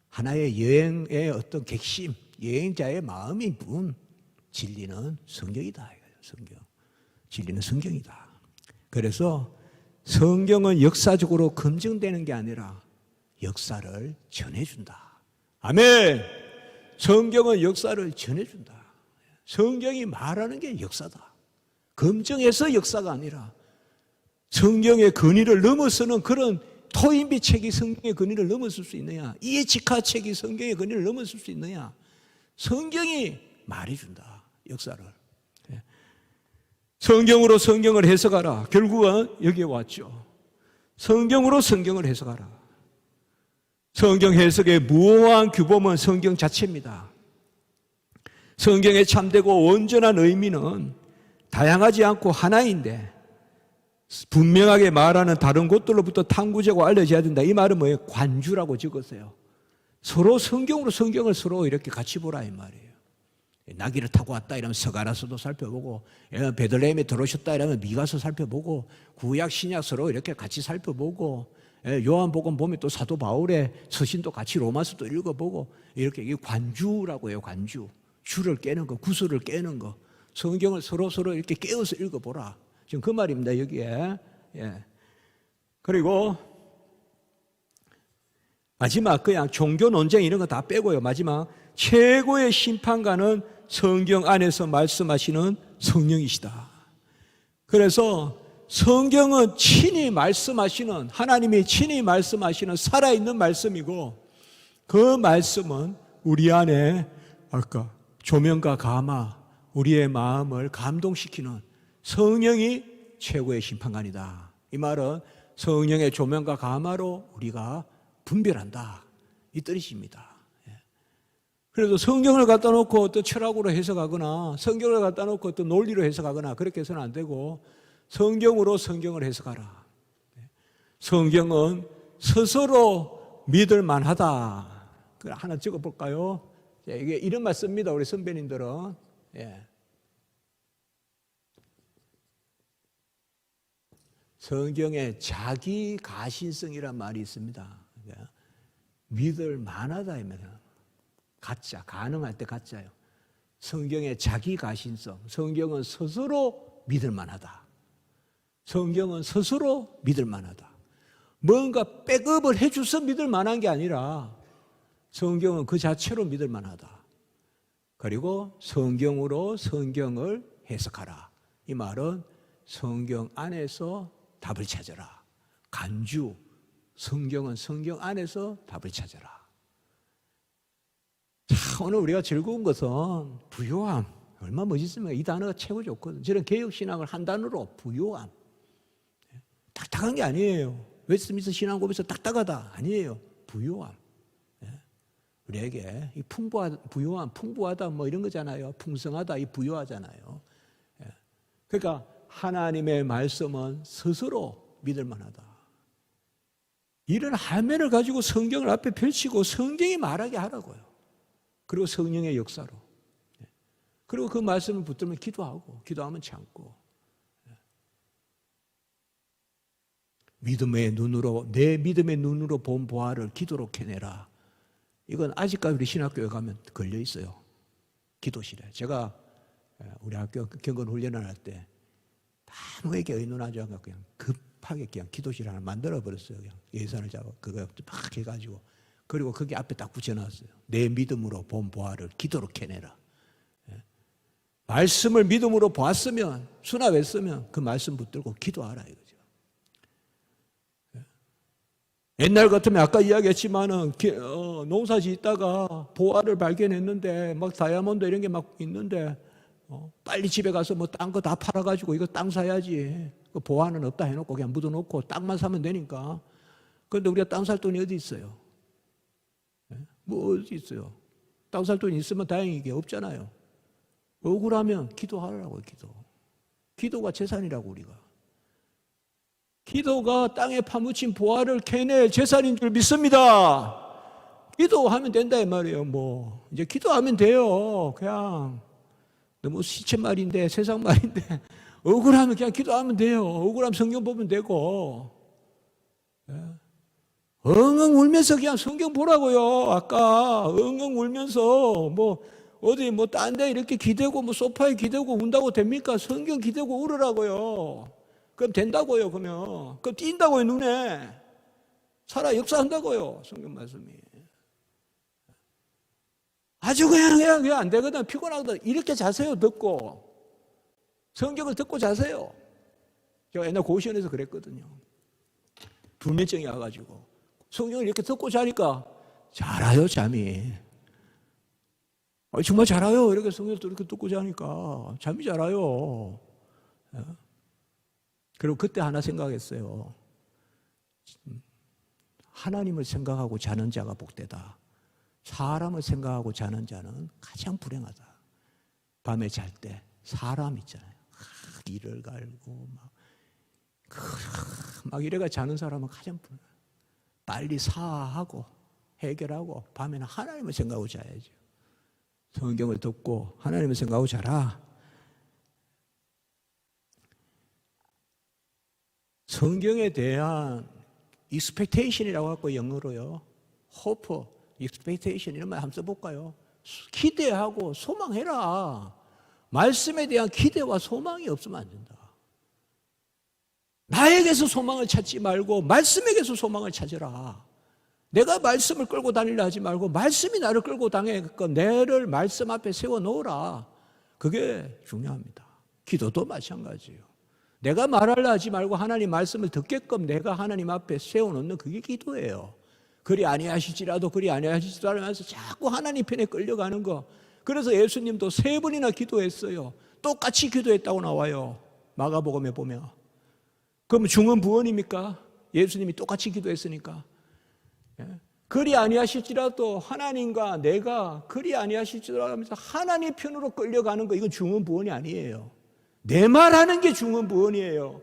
하나의 여행의 어떤 객심, 여행자의 마음이 분 진리는 성경이다. 성경. 진리는 성경이다. 그래서 성경은 역사적으로 검증되는 게 아니라 역사를 전해준다. 아멘. 성경은 역사를 전해준다. 성경이 말하는 게 역사다. 검증해서 역사가 아니라 성경의 권위를 넘어서는 그런 토인비 책이 성경의 권위를 넘어설 수 있느냐? 이에치카 책이 성경의 권위를 넘어설 수 있느냐? 성경이 말해준다. 역사를. 성경으로 성경을 해석하라. 결국은 여기에 왔죠. 성경으로 성경을 해석하라. 성경 해석의 무호한 규범은 성경 자체입니다. 성경의 참되고 온전한 의미는 다양하지 않고 하나인데 분명하게 말하는 다른 곳들로부터 탐구되고 알려져야 된다. 이 말은 뭐예요? 관주라고 적었어요. 서로 성경으로 성경을 서로 이렇게 같이 보라 이 말이에요. 나귀를 타고 왔다 이러면 서가라서도 살펴보고 베들레헴에 들어오셨다 이러면 미가서 살펴보고 구약 신약 서로 이렇게 같이 살펴보고 요한복음 보면 또 사도 바울의 서신도 같이 로마서도 읽어보고 이렇게 이게 관주라고 해요. 관주. 줄을 깨는 거, 구슬을 깨는 거. 성경을 서로 이렇게 깨어서 읽어보라. 지금 그 말입니다. 여기에. 그리고 마지막 그냥 종교 논쟁 이런 거 다 빼고요. 마지막 최고의 심판관은 성경 안에서 말씀하시는 성령이시다. 그래서 성경은 친히 말씀하시는 하나님이 친히 말씀하시는 살아있는 말씀이고 그 말씀은 우리 안에 조명과 감화 우리의 마음을 감동시키는 성령이 최고의 심판관이다. 이 말은 성령의 조명과 감화로 우리가 분별한다. 이 뜻입니다. 그래서 성경을 갖다 놓고 어떤 철학으로 해석하거나 성경을 갖다 놓고 어떤 논리로 해석하거나 그렇게 해서는 안 되고 성경으로 성경을 해석하라. 성경은 스스로 믿을 만하다. 그걸 하나 찍어볼까요? 이게 이런 말 씁니다. 우리 선배님들은. 성경에 자기 가신성이란 말이 있습니다. 믿을 만하다 이면 가짜, 가능할 때 가짜요. 성경의 자기 가신성, 성경은 스스로 믿을 만하다. 성경은 스스로 믿을 만하다. 뭔가 백업을 해줘서 믿을 만한 게 아니라 성경은 그 자체로 믿을 만하다. 그리고 성경으로 성경을 해석하라. 이 말은 성경 안에서 답을 찾아라. 간주, 성경은 성경 안에서 답을 찾아라. 자, 오늘 우리가 즐거운 것은 부요함. 얼마나 멋있습니까? 이 단어가 최고 좋거든요. 저는 개혁신학을 한 단어로 부요함. 딱딱한 게 아니에요. 웨스트민스터 신앙고백에서 딱딱하다. 아니에요. 부요함. 우리에게 이 부요함, 풍부하다 뭐 이런 거잖아요. 풍성하다, 이 부요하잖아요. 그러니까 하나님의 말씀은 스스로 믿을 만하다. 이런 화면을 가지고 성경을 앞에 펼치고 성경이 말하게 하라고요. 그리고 성령의 역사로. 그리고 그 말씀을 붙들면 기도하고, 기도하면 참고. 믿음의 눈으로, 내 믿음의 눈으로 본 보화를 기도로 캐내라. 이건 아직까지 우리 신학교에 가면 걸려 있어요. 기도실에. 제가 우리 학교 경건 훈련을 할 때 아무에게 의논하지 않고 그냥 급하게 그냥 기도실 하나 만들어 버렸어요. 그냥 예산을 잡아 그거 막 해가지고, 그리고 거기 앞에 딱 붙여놨어요. 내 믿음으로 본 보화를 기도로 캐내라. 말씀을 믿음으로 보았으면, 수납했으면 그 말씀 붙들고 기도하라 이거죠. 옛날 같으면 아까 이야기했지만은 농사 짓다가 보화를 발견했는데 막 다이아몬드 이런 게 막 있는데 빨리 집에 가서 뭐 딴 거 다 팔아가지고 이거 땅 사야지. 그 보화는 없다 해놓고 그냥 묻어놓고 땅만 사면 되니까. 그런데 우리가 땅 살 돈이 어디 있어요? 뭐 어디 있어요? 땅 살 돈이 있으면 다행이게 없잖아요. 억울하면 기도하라고요. 기도가 재산이라고. 우리가 기도가 땅에 파묻힌 보화를 캐낼 재산인 줄 믿습니다. 기도하면 된다 이 말이에요. 뭐 이제 기도하면 돼요. 그냥 너무 시체 말인데, 세상 말인데, 억울하면 그냥 기도하면 돼요. 억울하면 성경 보면 되고. 엉엉 울면서 그냥 성경 보라고요. 아까 엉엉 울면서 뭐 어디 뭐 딴 데 이렇게 기대고 뭐 소파에 기대고 운다고 됩니까? 성경 기대고 울으라고요. 그럼 된다고요. 그럼 띈다고요. 눈에 살아 역사한다고요. 성경 말씀이. 아주 그냥 안 되거든. 피곤하거든. 이렇게 자세요. 듣고 성경을 듣고 자세요. 제가 옛날 고시원에서 그랬거든요. 불면증이 와가지고 성경을 이렇게 듣고 자니까 잘 와요. 잠이. 정말 잘 와요. 이렇게 성경을 이렇게 듣고 자니까 잠이 잘 와요. 그리고 그때 하나 생각했어요. 하나님을 생각하고 자는 자가 복되다. 사람을 생각하고 자는 자는 가장 불행하다. 밤에 잘 때 사람 있잖아요. 이를 갈고 막 이래가 자는 사람은 가장 불행해요. 빨리 사하고 해결하고 밤에는 하나님을 생각하고 자야죠. 성경을 듣고 하나님을 생각하고 자라. 성경에 대한 expectation이라고 하고 영어로요. hope, expectation 이런 말 한번 써볼까요? 기대하고 소망해라. 말씀에 대한 기대와 소망이 없으면 안 된다. 나에게서 소망을 찾지 말고 말씀에게서 소망을 찾으라. 내가 말씀을 끌고 다니려 하지 말고 말씀이 나를 끌고 다니니까 내를 말씀 앞에 세워놓으라. 그게 중요합니다. 기도도 마찬가지예요. 내가 말하려 하지 말고 하나님 말씀을 듣게끔 내가 하나님 앞에 세워놓는 그게 기도예요. 그리 아니하실지라도 그리 아니하실지라도 하면서 자꾸 하나님 편에 끌려가는 거. 그래서 예수님도 3번이나 기도했어요. 똑같이 기도했다고 나와요. 마가복음에 보면. 그럼 중은 부언입니까? 예수님이 똑같이 기도했으니까. 그리 아니하실지라도 하나님과 내가 그리 아니하실지라도 하면서 하나님 편으로 끌려가는 거, 이건 중은 부언이 아니에요. 내 말하는 게 중은 부언이에요.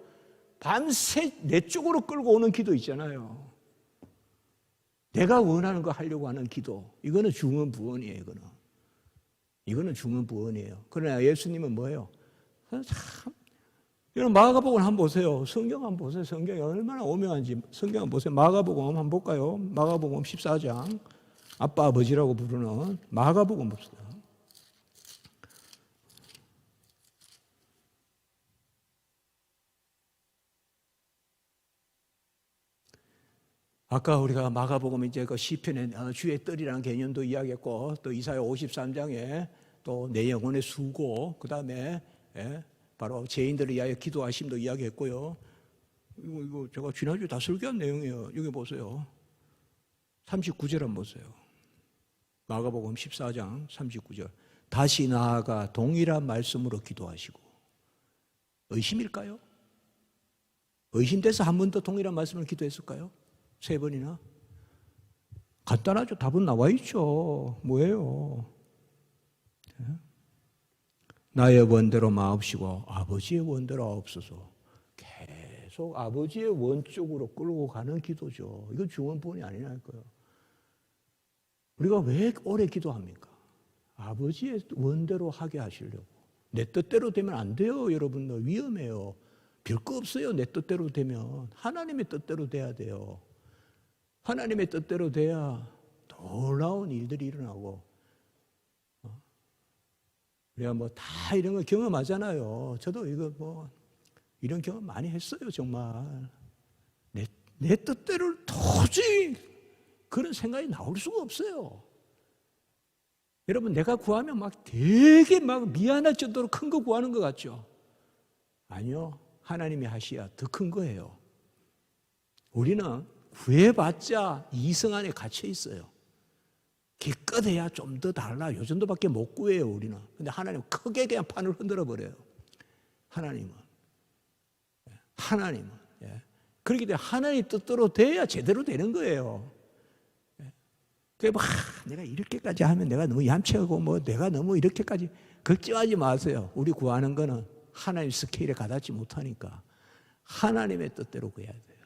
밤새 내 쪽으로 끌고 오는 기도 있잖아요. 내가 원하는 거 하려고 하는 기도, 이거는 중은 부언이에요. 이거는 중은 부언이에요. 그러나 예수님은 뭐예요? 참, 여러분 마가복음 한번 보세요. 성경 한번 보세요. 성경이 얼마나 오묘한지 성경 한번 보세요. 마가복음 한번 볼까요? 마가복음 14장, 아빠 아버지라고 부르는 마가복음 봅시다. 아까 우리가 마가복음 이제 그 시편의 주의 뜰이라는 개념도 이야기했고, 또 이사야 53장에 또 내 영혼의 수고, 그 다음에 바로 죄인들을 위하여 기도하심도 이야기했고요. 이거 제가 지난주에 다 설교한 내용이에요. 여기 보세요. 39절 한번 보세요. 마가복음 14장 39절. 다시 나아가 동일한 말씀으로 기도하시고. 의심일까요? 의심돼서 한 번 더 동일한 말씀을 기도했을까요? 3번이나? 간단하죠. 답은 나와 있죠. 뭐예요? 나의 원대로 마옵시고 아버지의 원대로 하옵소서. 계속 계속 아버지의 원 쪽으로 끌고 가는 기도죠. 이건 중원본이 아니라니까요. 우리가 왜 오래 기도합니까? 아버지의 원대로 하게 하시려고. 내 뜻대로 되면 안 돼요, 여러분들. 위험해요. 별 거 없어요, 내 뜻대로 되면. 하나님의 뜻대로 돼야 돼요. 하나님의 뜻대로 돼야 놀라운 일들이 일어나고. 우리가 뭐 다 이런 거 경험하잖아요. 저도 이거 뭐 이런 경험 많이 했어요, 정말. 내 뜻대로 도저히 그런 생각이 나올 수가 없어요. 여러분, 내가 구하면 막 되게 막 미안할 정도로 큰 거 구하는 것 같죠? 아니요. 하나님이 하셔야 더 큰 거예요. 우리는 구해봤자 이성 안에 갇혀 있어요. 기껏해야 좀 더 달라. 요 정도밖에 못 구해요, 우리는. 근데 하나님은 크게 그냥 판을 흔들어 버려요. 하나님은. 예. 그렇기 때문에 하나님 뜻대로 돼야 제대로 되는 거예요. 그러니까 내가 이렇게까지 하면 내가 너무 얌체하고 뭐 내가 너무 이렇게까지 걱정하지 마세요. 우리 구하는 거는 하나님 스케일에 가닿지 못하니까 하나님의 뜻대로 구해야 돼요.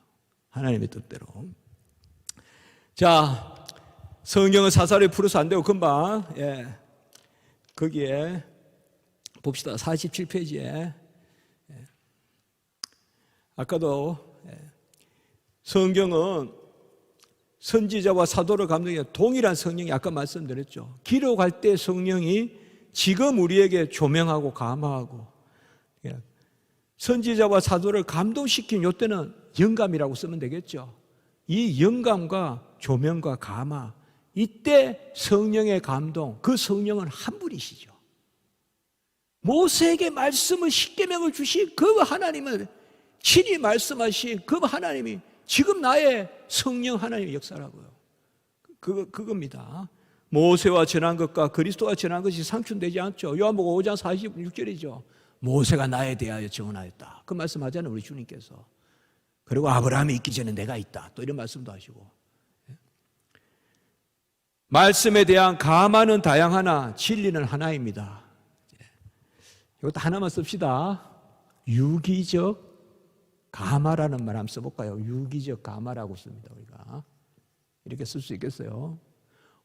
하나님의 뜻대로. 자, 성경은 사사로이 풀어서 안 되고 금방 거기에 봅시다. 47페이지에 아까도 성경은 선지자와 사도를 감동해 동일한 성령이 아까 말씀드렸죠. 기록할 때 성령이 지금 우리에게 조명하고 감화하고 선지자와 사도를 감동시킨 이때는 영감이라고 쓰면 되겠죠. 이 영감과 조명과 감화, 이때 성령의 감동, 그 성령은 한 분이시죠. 모세에게 말씀을 십계명을 주신 그 하나님은 친히 말씀하신 그 하나님이 지금 나의 성령 하나님의 역사라고요. 그겁니다. 모세와 전한 것과 그리스도가 전한 것이 상충되지 않죠. 요한복음 5장 46절이죠. 모세가 나에 대하여 증언하였다. 그 말씀하잖아요, 우리 주님께서. 그리고 아브라함이 있기 전에 내가 있다. 또 이런 말씀도 하시고. 말씀에 대한 감화는 다양하나 진리는 하나입니다. 이것도 하나만 씁시다. 유기적 감화라는 말 한번 써볼까요? 유기적 감화라고 씁니다, 우리가. 이렇게 쓸 수 있겠어요?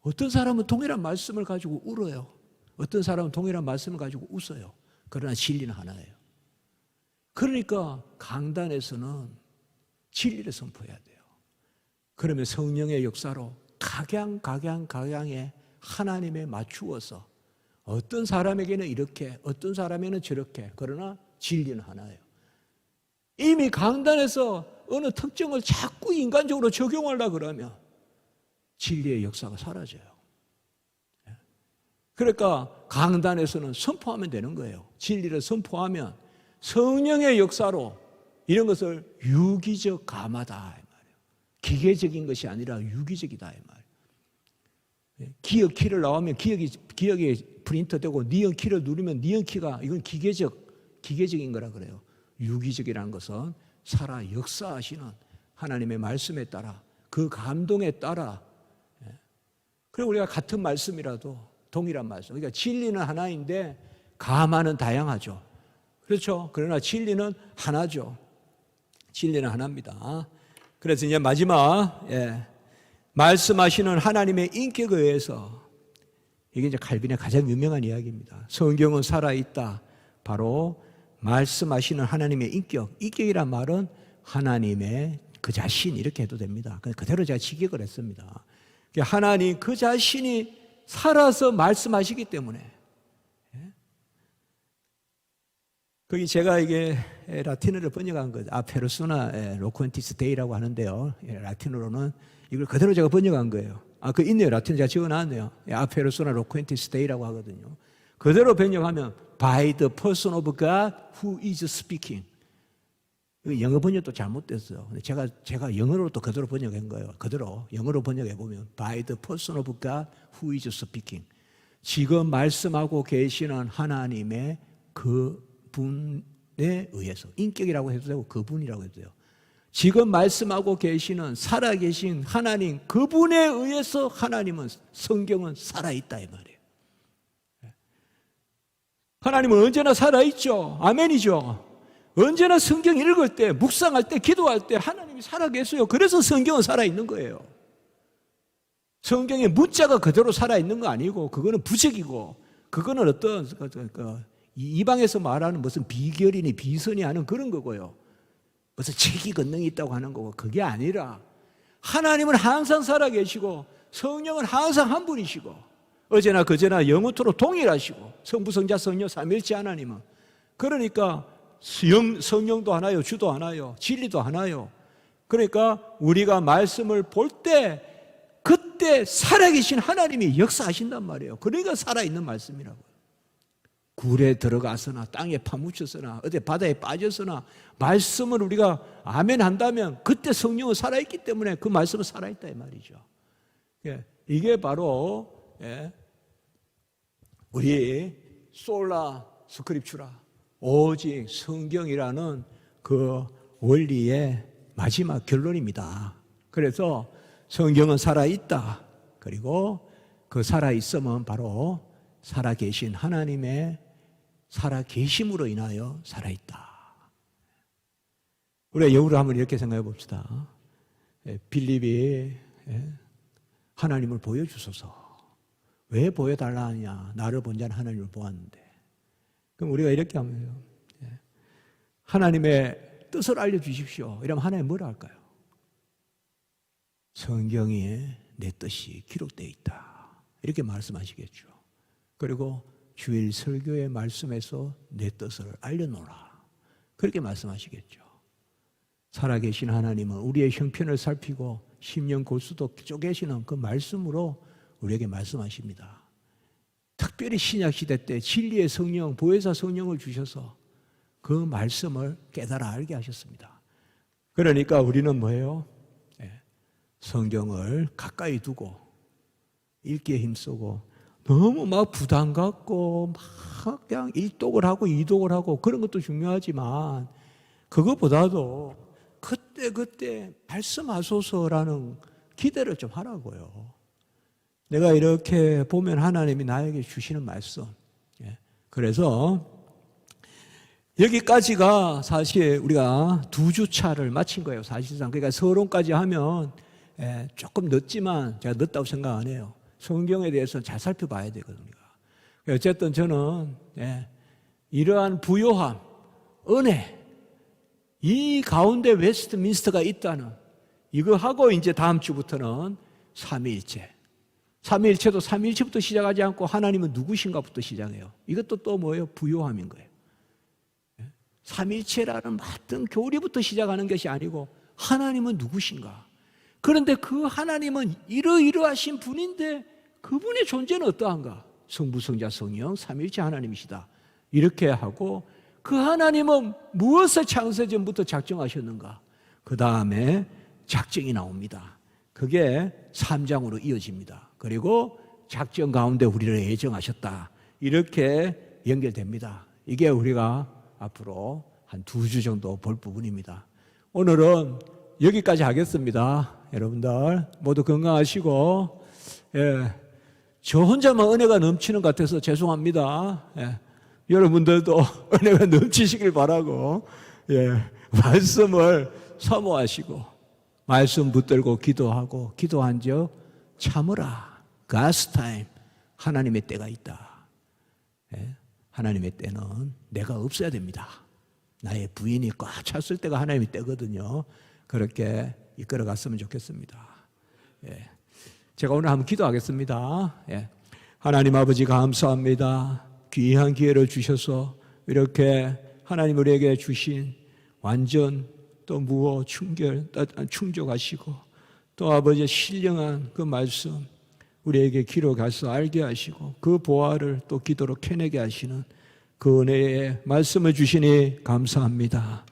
어떤 사람은 동일한 말씀을 가지고 울어요. 어떤 사람은 동일한 말씀을 가지고 웃어요. 그러나 진리는 하나예요. 그러니까 강단에서는 진리를 선포해야 돼요. 그러면 성령의 역사로 각양에 하나님에 맞추어서 어떤 사람에게는 이렇게, 어떤 사람에게는 저렇게, 그러나 진리는 하나예요. 이미 강단에서 어느 특정을 자꾸 인간적으로 적용하려고 그러면 진리의 역사가 사라져요. 그러니까 강단에서는 선포하면 되는 거예요. 진리를 선포하면 성령의 역사로 이런 것을 유기적 감화다 이 말이에요. 기계적인 것이 아니라 유기적이다 이 말이에요. 기억 키를 나오면 기억이 프린터되고 니은 키를 누르면 니은 키가 이건 기계적인 거라 그래요. 유기적이라는 것은 살아 역사하시는 하나님의 말씀에 따라 그 감동에 따라 그리고 우리가 같은 말씀이라도 동일한 말씀. 그러니까 진리는 하나인데 감화는 다양하죠. 그렇죠. 그러나 진리는 하나죠. 진리는 하나입니다. 그래서 이제 마지막 말씀하시는 하나님의 인격에 의해서 이게 이제 칼빈의 가장 유명한 이야기입니다. 성경은 살아있다. 바로 말씀하시는 하나님의 인격이란 말은 하나님의 그 자신 이렇게 해도 됩니다. 그대로 제가 직역을 했습니다. 하나님 그 자신이 살아서 말씀하시기 때문에 거기 제가 이게 라틴어를 번역한 거죠. 아페르소나 로콘티스 데이라고 하는데요. 라틴어로는 이걸 그대로 제가 번역한 거예요. 그 있네요. 라틴어 제가 적어놨네요. 아페르소나 로콘티스 데이라고 하거든요. 그대로 번역하면 by the person of God who is speaking. 영어 번역도 잘못됐어요. 제가 영어로 또 그대로 번역한 거예요. 그대로 영어로 번역해 보면 by the person of God who is speaking. 지금 말씀하고 계시는 하나님의 그 분에 의해서 인격이라고 해도 되고 그분이라고 해도 돼요. 지금 말씀하고 계시는 살아계신 하나님 그분에 의해서 하나님은 성경은 살아있다 이 말이에요. 하나님은 언제나 살아있죠. 아멘이죠. 언제나 성경 읽을 때, 묵상할 때, 기도할 때 하나님이 살아계세요. 그래서 성경은 살아있는 거예요. 성경의 문자가 그대로 살아있는 거 아니고 그거는 부적이고 그거는 어떤 이방에서 말하는 무슨 비결이니 비선이 하는 그런 거고요. 무슨 체기 권능이 있다고 하는 거고 그게 아니라 하나님은 항상 살아계시고 성령은 항상 한 분이시고 어제나 그제나 영원토록 동일하시고 성부 성자 성령 삼위일체 하나님은 그러니까 성령도 하나요, 주도 하나요, 진리도 하나요. 그러니까 우리가 말씀을 볼 때 그때 살아계신 하나님이 역사하신단 말이에요. 그러니까 살아있는 말씀이라고요. 굴에 들어가서나 땅에 파묻혔으나 어디 바다에 빠졌으나 말씀을 우리가 아멘 한다면 그때 성령은 살아있기 때문에 그 말씀은 살아있다 이 말이죠. 이게 바로 우리 솔라 스크립추라 오직 성경이라는 그 원리의 마지막 결론입니다. 그래서 성경은 살아있다. 그리고 그 살아있음은 바로 살아계신 하나님의 살아계심으로 인하여 살아있다. 우리가 영으로 한번 이렇게 생각해 봅시다. 빌립이 하나님을 보여주소서. 왜 보여달라 하냐? 나를 본 자는 하나님을 보았는데. 그럼 우리가 이렇게 하면 돼요. 하나님의 뜻을 알려주십시오. 이러면 하나님 뭐라 할까요? 성경에 내 뜻이 기록되어 있다. 이렇게 말씀하시겠죠. 그리고 주일 설교의 말씀에서 내 뜻을 알려놓으라. 그렇게 말씀하시겠죠. 살아계신 하나님은 우리의 형편을 살피고 심령 골수도 쪼개시는 그 말씀으로 우리에게 말씀하십니다. 특별히 신약시대 때 진리의 성령, 보혜사 성령을 주셔서 그 말씀을 깨달아 알게 하셨습니다. 그러니까 우리는 뭐예요? 성경을 가까이 두고 읽기에 힘쓰고 너무 막 부담 갖고 막 그냥 일독을 하고 이독을 하고 그런 것도 중요하지만 그것보다도 그때 말씀하소서라는 기대를 좀 하라고요. 내가 이렇게 보면 하나님이 나에게 주시는 말씀. 그래서 여기까지가 사실 우리가 2주차를 마친 거예요. 사실상. 그러니까 서론까지 하면 조금 늦지만 제가 늦다고 생각 안 해요. 성경에 대해서 잘 살펴봐야 되거든요. 어쨌든 저는 이러한 부요함, 은혜, 이 가운데 웨스트민스터가 있다는 이거 하고 이제 다음 주부터는 삼위일체. 삼위일체도 삼위일체부터 시작하지 않고 하나님은 누구신가부터 시작해요. 이것도 또 뭐예요? 부요함인 거예요. 삼위일체라는 어떤 교리부터 시작하는 것이 아니고 하나님은 누구신가? 그런데 그 하나님은 이러이러하신 분인데 그분의 존재는 어떠한가? 성부, 성자, 성령, 삼위일체 하나님이시다. 이렇게 하고 그 하나님은 무엇을 창세전부터 작정하셨는가? 그 다음에 작정이 나옵니다. 그게 3장으로 이어집니다. 그리고 작정 가운데 우리를 예정하셨다. 이렇게 연결됩니다. 이게 우리가 앞으로 한 2주 정도 볼 부분입니다. 오늘은 여기까지 하겠습니다. 여러분들 모두 건강하시고 저 혼자만 은혜가 넘치는 것 같아서 죄송합니다. 여러분들도 은혜가 넘치시길 바라고 말씀을 사모하시고 말씀 붙들고 기도하고 기도한 적 참으라. God's time. 하나님의 때가 있다. 하나님의 때는 내가 없어야 됩니다. 나의 부인이 꽉 찼을 때가 하나님의 때거든요. 그렇게 이끌어 갔으면 좋겠습니다. 제가 오늘 한번 기도하겠습니다. 하나님 아버지 감사합니다. 귀한 기회를 주셔서 이렇게 하나님 우리에게 주신 완전 또 무어 충족하시고 또 아버지의 신령한 그 말씀 우리에게 기록해서 알게 하시고 그 보화를 또 기도로 캐내게 하시는 그 은혜의 말씀을 주시니 감사합니다.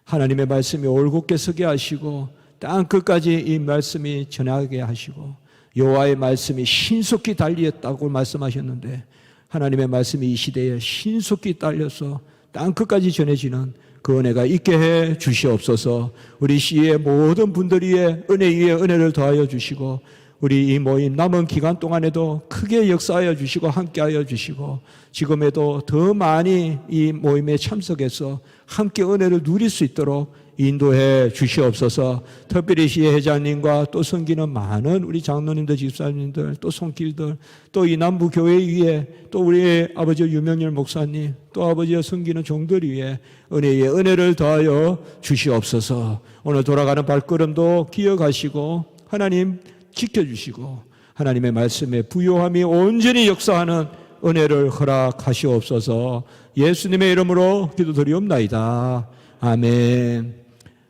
하나님의 말씀이 올곧게 서게 하시고 땅끝까지 이 말씀이 전하게 하시고 여호와의 말씀이 신속히 달리었다고 말씀하셨는데 하나님의 말씀이 이 시대에 신속히 달려서 땅끝까지 전해지는 그 은혜가 있게 해 주시옵소서. 우리 시의 모든 분들 위에 은혜 위에 은혜를 더하여 주시고 우리 이 모임 남은 기간 동안에도 크게 역사하여 주시고 함께하여 주시고 지금에도 더 많이 이 모임에 참석해서 함께 은혜를 누릴 수 있도록 인도해 주시옵소서. 특별히 시회 회장님과 또 섬기는 많은 우리 장로님들, 집사님들, 또 손길들, 또 이 남부 교회 위에 또 우리 아버지 유명열 목사님, 또 아버지의 섬기는 종들 위에 은혜에 은혜를 더하여 주시옵소서. 오늘 돌아가는 발걸음도 기억하시고 하나님 지켜주시고 하나님의 말씀에 부요함이 온전히 역사하는 은혜를 허락하시옵소서. 예수님의 이름으로 기도드리옵나이다. 아멘.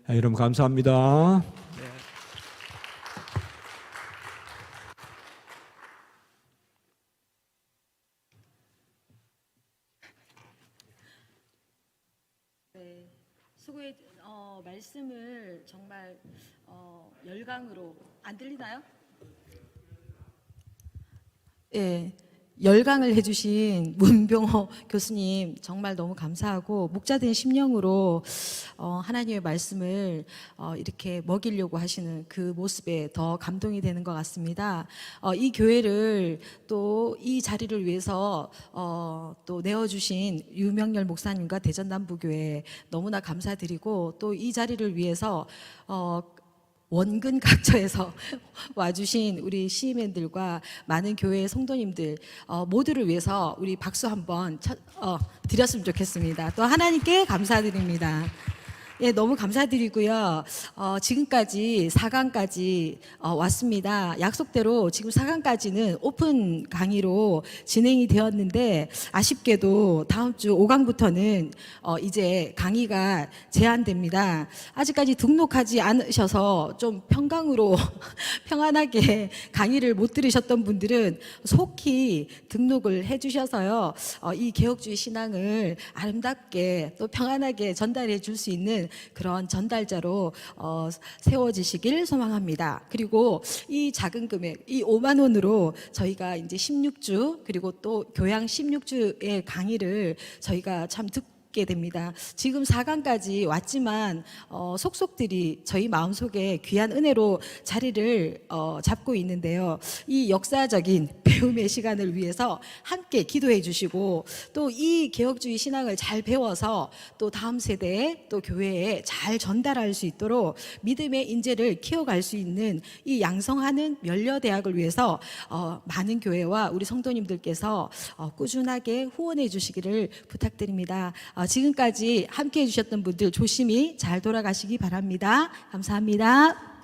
여러분 감사합니다. 네, 수고의 말씀을 정말 열강으로 안 들리나요? 예. 열강을 해주신 문병호 교수님 정말 너무 감사하고 목자된 심령으로 하나님의 말씀을 이렇게 먹이려고 하시는 그 모습에 더 감동이 되는 것 같습니다. 이 교회를 또 이 자리를 위해서 또 내어주신 유명열 목사님과 대전남부교회 너무나 감사드리고 또 이 자리를 위해서 원근 각처에서 와주신 우리 시민들과 많은 교회의 성도님들 모두를 위해서 우리 박수 한번 드렸으면 좋겠습니다. 또 하나님께 감사드립니다. 예, 너무 감사드리고요. 지금까지 4강까지 왔습니다. 약속대로 지금 4강까지는 오픈 강의로 진행이 되었는데 아쉽게도 다음 주 5강부터는 이제 강의가 제한됩니다. 아직까지 등록하지 않으셔서 좀 평강으로 평안하게 강의를 못 들으셨던 분들은 속히 등록을 해주셔서요. 이 개혁주의 신앙을 아름답게 또 평안하게 전달해 줄 수 있는 그런 전달자로 세워지시길 소망합니다. 그리고 이 작은 금액, 이 5만 원으로 저희가 이제 16주 그리고 또 교양 16주의 강의를 저희가 참 듣게 됩니다. 지금 4강까지 왔지만 속속들이 저희 마음속에 귀한 은혜로 자리를 잡고 있는데요. 이 역사적인 배움의 시간을 위해서 함께 기도해 주시고 또 이 개혁주의 신앙을 잘 배워서 또 다음 세대에 또 교회에 잘 전달할 수 있도록 믿음의 인재를 키워갈 수 있는 이 양성하는 면려대학을 위해서 많은 교회와 우리 성도님들께서 꾸준하게 후원해 주시기를 부탁드립니다. 지금까지 함께 해주셨던 분들 조심히 잘 돌아가시기 바랍니다. 감사합니다.